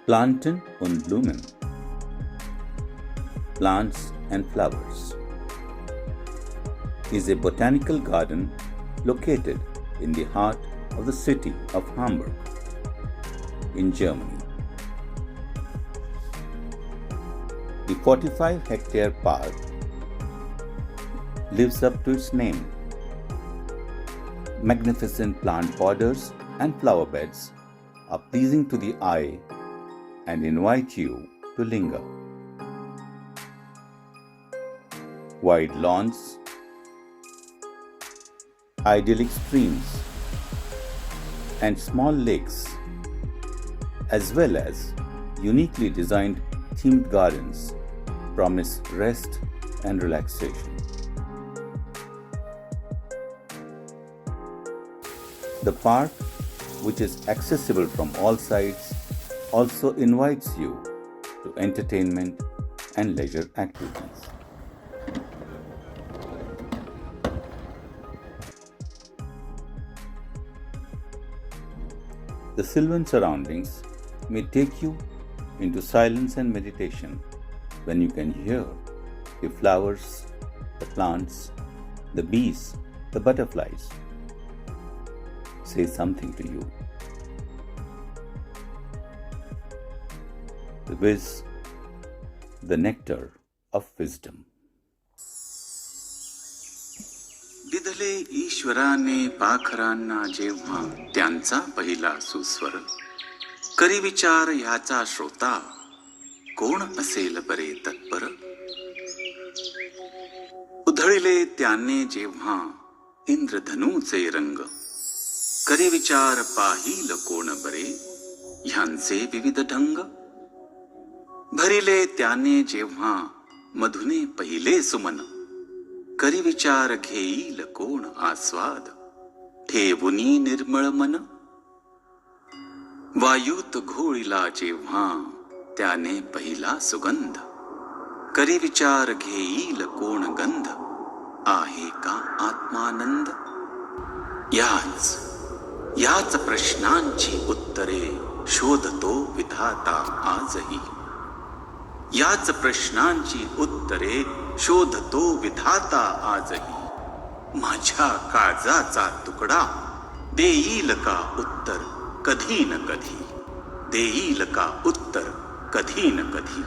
Planten und Blumen, Plants and Flowers, is a botanical garden located in the heart of the city of Hamburg in Germany. The 45-hectare park lives up to its name. Magnificent plant borders and flower beds are pleasing to the eye and invite you to linger. Wide lawns, idyllic streams, and small lakes, as well as uniquely designed themed gardens, promise rest and relaxation. The park, which is accessible from all sides, also invites you to entertainment and leisure activities. The Sylvan surroundings may take you into silence and meditation when you can hear the flowers, the plants, the bees, the butterflies say something to you. The nectar of wisdom. दिधले ईश्वराने पाखरांना जेव्हा त्यांचा पहिला सुस्वर, करी विचार ह्याचा श्रोता कोण असेल बरे तत्पर. उधळले त्याने जेव्हा इंद्रधनूचे रंग, करी विचार पाहिल कोण बरे ह्यांचे विविध ढंग. भरिले त्याने जेव्हा मधुने पहिले सुमन, करी विचार घेईल कोण आस्वाद ठेवुनी निर्मळ मन. वायूत घोळीला जेव्हा त्याने पहिला सुगंध, करी विचार घेईल कोण गंध आहे का आत्मानंद. याच प्रश्नांची उत्तरे शोधतो विधाता आजही. याच प्रश्नांची उत्तरे शोधतो विधाता आजही. माझ्या काळजाचा तुकडा देईल का उत्तर कधी न कधी, देईल का उत्तर कधी न कधी.